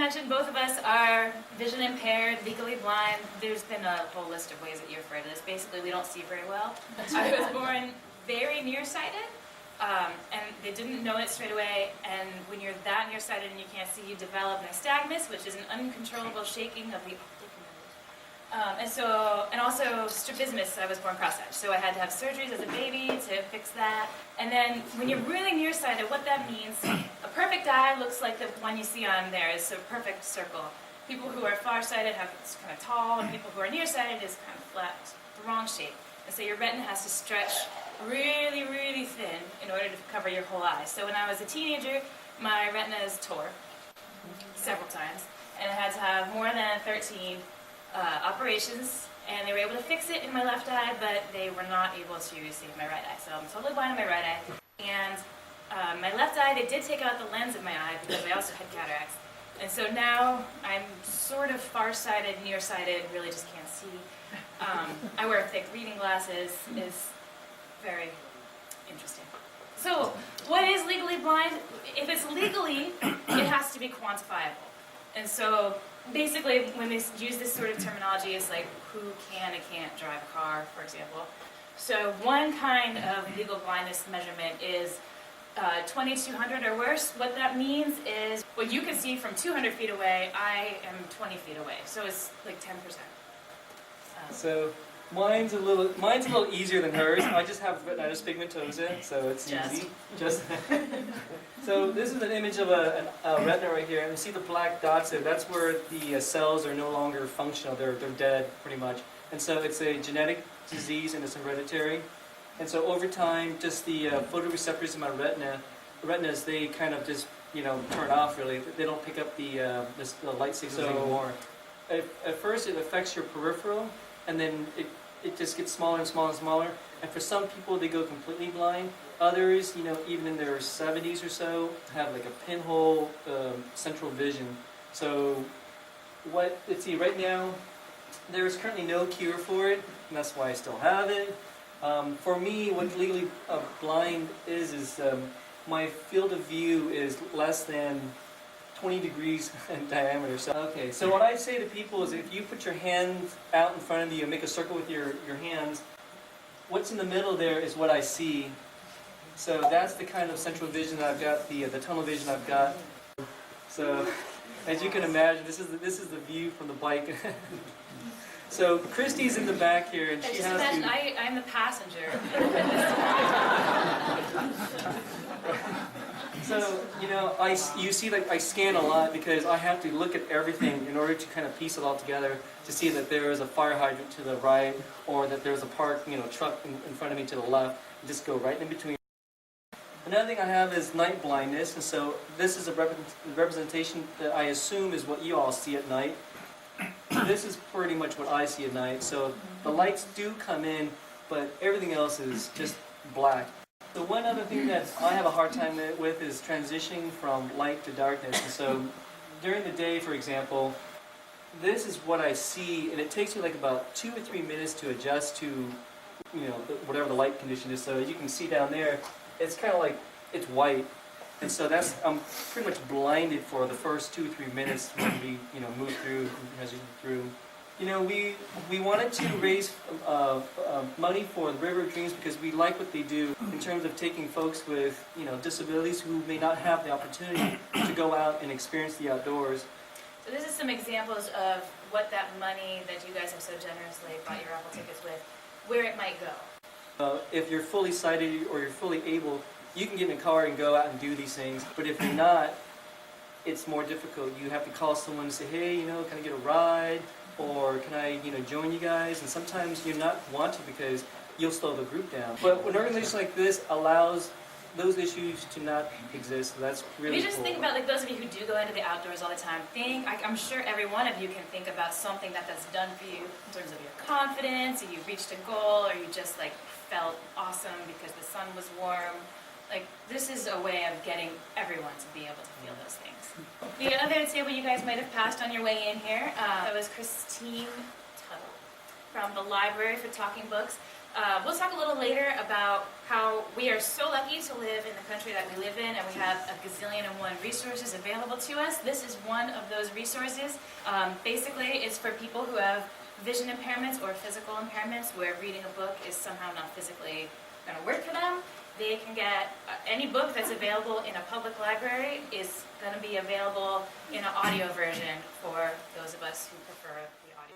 mentioned, both of us are vision impaired, legally blind. There's been a whole list of ways that you're afraid of this. Basically, we don't see very well. I was born very nearsighted, and they didn't know it straight away. And when you're that nearsighted and you can't see, you develop nystagmus, which is an uncontrollable shaking of the optic nerve. And also strabismus. I was born cross-eyed, so I had to have surgeries as a baby to fix that. And then when you're really nearsighted, what that means, a perfect eye looks like the one you see on there. It's a perfect circle. People who are farsighted have it's kind of tall, and people who are nearsighted is kind of flat, the wrong shape. And so your retina has to stretch really, really thin in order to cover your whole eye. So when I was a teenager, my retinas tore several times, and I had to have more than 13 operations, and they were able to fix it in my left eye, but they were not able to save my right eye. So I'm totally blind in my right eye. And my left eye, they did take out the lens of my eye because I also had cataracts. And so now I'm sort of farsighted, nearsighted, really just can't see. I wear thick reading glasses. It's very interesting. So what is legally blind? If it's legally, it has to be quantifiable. And so basically, when they use this sort of terminology, it's like who can and can't drive a car, for example. So one kind of legal blindness measurement is 2200 or worse. What that means is what you can see from 200 feet away, I am 20 feet away. So it's like 10%. So mine's a little easier than hers. I just have retinitis pigmentosa, so it's easy. So this is an image of a retina right here, and you see the black dots there. That's where the cells are no longer functional. They're dead, pretty much. And so it's a genetic disease, and it's hereditary. And so over time, just the photoreceptors in my retinas, they kind of just turn off. Really, they don't pick up the light signals anymore. At first, it affects your peripheral, and then it just gets smaller and smaller and smaller. And for some people, they go completely blind. Others, even in their 70s or so, have like a pinhole central vision. So let's see, right now, there is currently no cure for it, and that's why I still have it. For me, what legally blind is my field of view is less than 20 degrees in diameter. So what I say to people is if you put your hands out in front of you and make a circle with your hands, what's in the middle there is what I see. So that's the kind of central vision that I've got, the tunnel vision I've got. So as you can imagine, this is the view from the bike. So Christy's in the back here, and she has imagine I'm the passenger. So you see, like I scan a lot because I have to look at everything in order to kind of piece it all together to see that there is a fire hydrant to the right, or that there's a parked truck in front of me to the left. And just go right in between. Another thing I have is night blindness, and so this is a representation that I assume is what you all see at night. This is pretty much what I see at night. So the lights do come in, but everything else is just black. The one other thing that I have a hard time with is transitioning from light to darkness. And so during the day, for example, this is what I see, and it takes me like about 2 or 3 minutes to adjust to whatever the light condition is. So as you can see down there, it's kind of like it's white, and so I'm pretty much blinded for the first 2 or 3 minutes when we move through and transition through. We wanted to raise money for the River of Dreams because we like what they do in terms of taking folks with disabilities who may not have the opportunity to go out and experience the outdoors. So this is some examples of what that money that you guys have so generously bought your raffle tickets with, where it might go. If you're fully sighted or you're fully able, you can get in a car and go out and do these things. But if you're not, it's more difficult. You have to call someone and say, hey, can I get a ride? Or can I, join you guys? And sometimes you not want to because you'll slow the group down. But an organization like this allows those issues to not exist. So that's really cool. You just think about those of you who do go into the outdoors all the time. I'm sure every one of you can think about something that's done for you in terms of your confidence, or you reached a goal, or you just felt awesome because the sun was warm. This is a way of getting everyone to be able to feel those things. The other table you guys might have passed on your way in here, that was Christine Tuttle from the Library for Talking Books. We'll talk a little later about how we are so lucky to live in the country that we live in, and we have a gazillion and one resources available to us. This is one of those resources. Basically, it's for people who have vision impairments or physical impairments where reading a book is somehow not physically going to work for them. They can get any book that's available in a public library is going to be available in an audio version for those of us who prefer